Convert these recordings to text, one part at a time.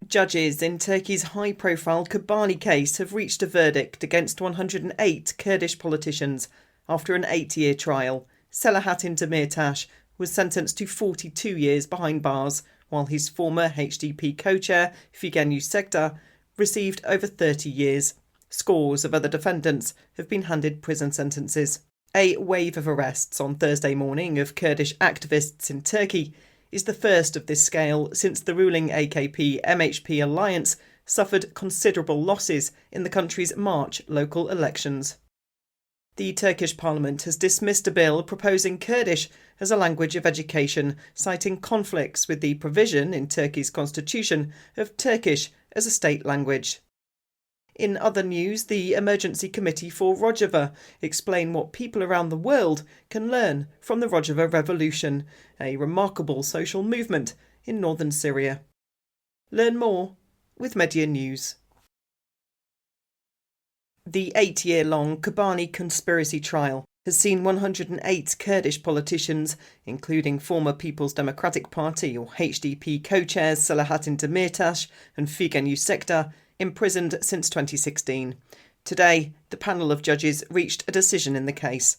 Judges in Turkey's high-profile KOBANE case have reached a verdict against 108 Kurdish politicians after an 8-year trial. Selahattin Demirtas was sentenced to 42 years behind bars, while his former HDP co-chair, Figen Yüksekdağ, received over 30 years. Scores of other defendants have been handed prison sentences. A wave of arrests on Thursday morning of Kurdish activists in Turkey is the first of this scale since the ruling AKP-MHP alliance suffered considerable losses in the country's March local elections. The Turkish parliament has dismissed a bill proposing Kurdish as a language of education, citing conflicts with the provision in Turkey's constitution of Turkish as a state language. In other news, the Emergency Committee for Rojava explain what people around the world can learn from the Rojava Revolution, a remarkable social movement in northern Syria. Learn more with Media News. The 8-year-long KOBANE conspiracy trial has seen 108 Kurdish politicians, including former People's Democratic Party or HDP co-chairs Selahattin Demirtas and Figen Yüksekdağ, imprisoned since 2016. Today, the panel of judges reached a decision in the case.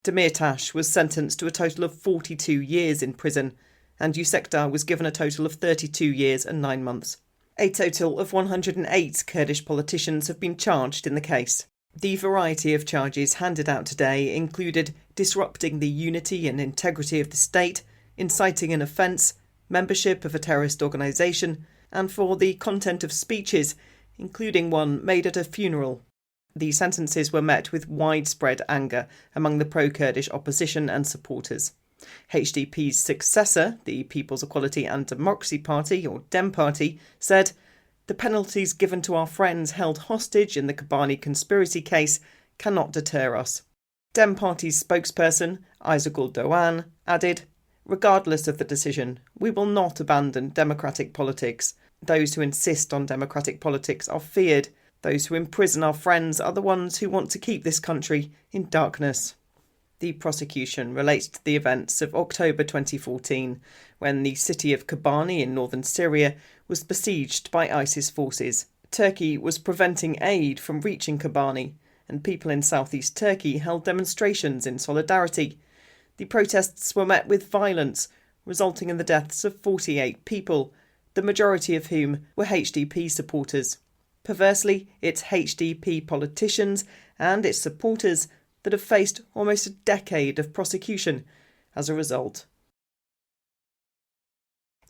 Demirtas was sentenced to a total of 42 years in prison, and Yüksekdağ was given a total of 32 years and 9 months. A total of 108 Kurdish politicians have been charged in the case. The variety of charges handed out today included disrupting the unity and integrity of the state, inciting an offence, membership of a terrorist organisation, and for the content of speeches, including one made at a funeral. The sentences were met with widespread anger among the pro-Kurdish opposition and supporters. HDP's successor, the People's Equality and Democracy Party, or DEM Party, said, "The penalties given to our friends held hostage in the KOBANE conspiracy case cannot deter us." DEM Party's spokesperson, Aysegul Doğan, added, "Regardless of the decision, we will not abandon democratic politics. Those who insist on democratic politics are feared. Those who imprison our friends are the ones who want to keep this country in darkness." The prosecution relates to the events of October 2014, when the city of KOBANE in northern Syria was besieged by ISIS forces. Turkey was preventing aid from reaching KOBANE, and people in southeast Turkey held demonstrations in solidarity. The protests were met with violence, resulting in the deaths of 48 people, the majority of whom were HDP supporters. Perversely, it's HDP politicians and its supporters that have faced almost a decade of prosecution as a result.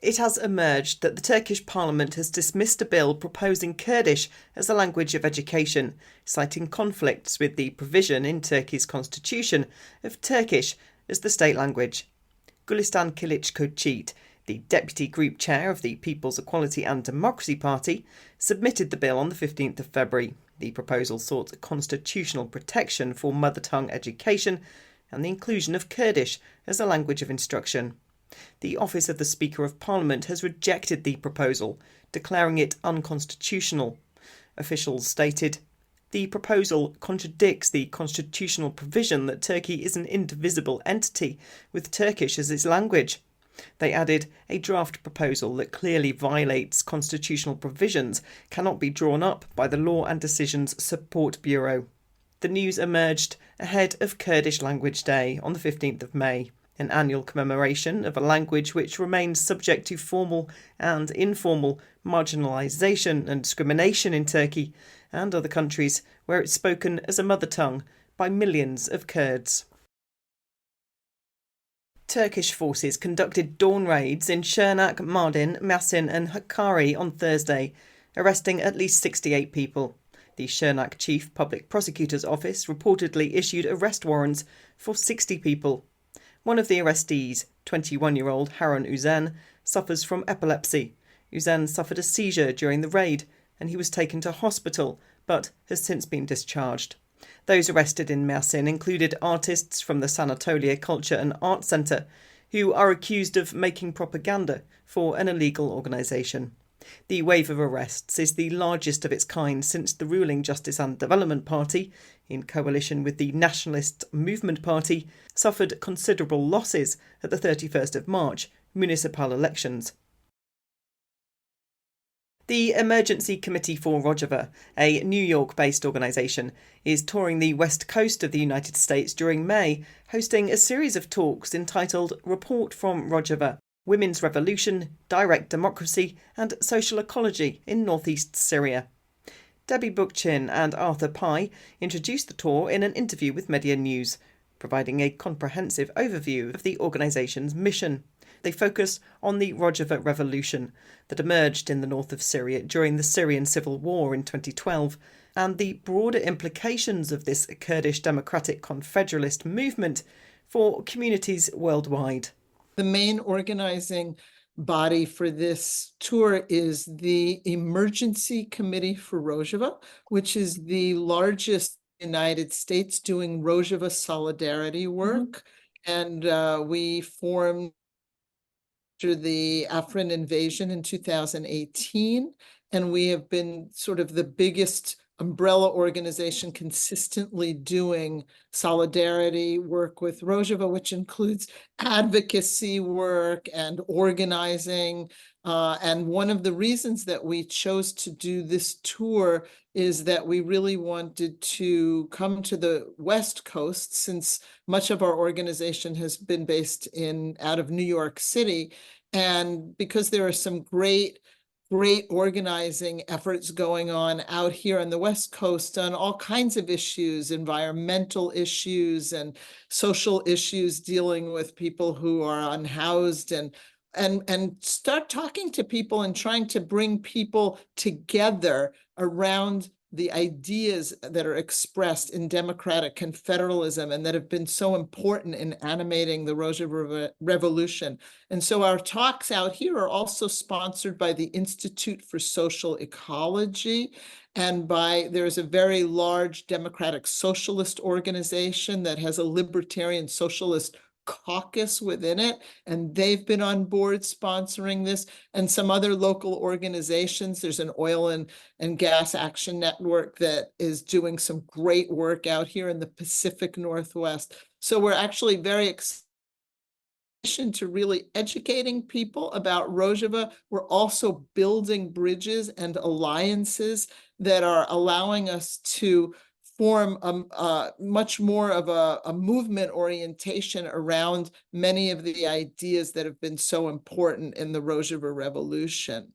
It has emerged that the Turkish parliament has dismissed a bill proposing Kurdish as a language of education, citing conflicts with the provision in Turkey's constitution of Turkish as the state language. Gülistan Kılıç-Kürçit, the deputy group chair of the People's Equality and Democracy Party, submitted the bill on the 15th of February. The proposal sought constitutional protection for mother tongue education and the inclusion of Kurdish as a language of instruction. The Office of the Speaker of Parliament has rejected the proposal, declaring it unconstitutional. Officials stated, "The proposal contradicts the constitutional provision that Turkey is an indivisible entity with Turkish as its language." They added, "A draft proposal that clearly violates constitutional provisions cannot be drawn up by the Law and Decisions Support Bureau." The news emerged ahead of Kurdish Language Day on the 15th of May, an annual commemoration of a language which remains subject to formal and informal marginalisation and discrimination in Turkey and other countries where it's spoken as a mother tongue by millions of Kurds. Turkish forces conducted dawn raids in Şırnak, Mardin, Mersin and Hakkari on Thursday, arresting at least 68 people. The Şırnak Chief Public Prosecutor's Office reportedly issued arrest warrants for 60 people. One of the arrestees, 21-year-old Harun Üzen, suffers from epilepsy. Üzen suffered a seizure during the raid and he was taken to hospital but has since been discharged. Those arrested in Mersin included artists from the Sanatolia Culture and Art Centre, who are accused of making propaganda for an illegal organisation. The wave of arrests is the largest of its kind since the ruling Justice and Development Party, in coalition with the Nationalist Movement Party, suffered considerable losses at the 31st of March municipal elections. The Emergency Committee for Rojava, a New York-based organisation, is touring the west coast of the United States during May, hosting a series of talks entitled Report from Rojava: Women's Revolution, Direct Democracy and Social Ecology in Northeast Syria. Debbie Bookchin and Arthur Pye introduced the tour in an interview with Media News, providing a comprehensive overview of the organisation's mission. They focus on the Rojava revolution that emerged in the north of Syria during the Syrian civil war in 2012 and the broader implications of this Kurdish democratic confederalist movement for communities worldwide. The main organizing body for this tour is the Emergency Committee for Rojava, which is the largest in the United States doing Rojava solidarity work. And we formed after the Afrin invasion in 2018, and we have been sort of the biggest umbrella organization consistently doing solidarity work with Rojava, which includes advocacy work and organizing. And one of the reasons that we chose to do this tour is that we really wanted to come to the West Coast, since much of our organization has been based out of New York City. And because there are some great organizing efforts going on out here on the West Coast on all kinds of issues, environmental issues and social issues dealing with people who are unhoused, and start talking to people and trying to bring people together around the ideas that are expressed in democratic confederalism and that have been so important in animating the Rojava revolution. And so our talks out here are also sponsored by the Institute for Social Ecology, and there's a very large democratic socialist organization that has a libertarian socialist caucus within it, and they've been on board sponsoring this, and some other local organizations. There's an oil and gas action network that is doing some great work out here in the Pacific Northwest. So we're actually very excited to really educating people about Rojava. We're also building bridges and alliances that are allowing us to form much more of a movement orientation around many of the ideas that have been so important in the Rojava revolution.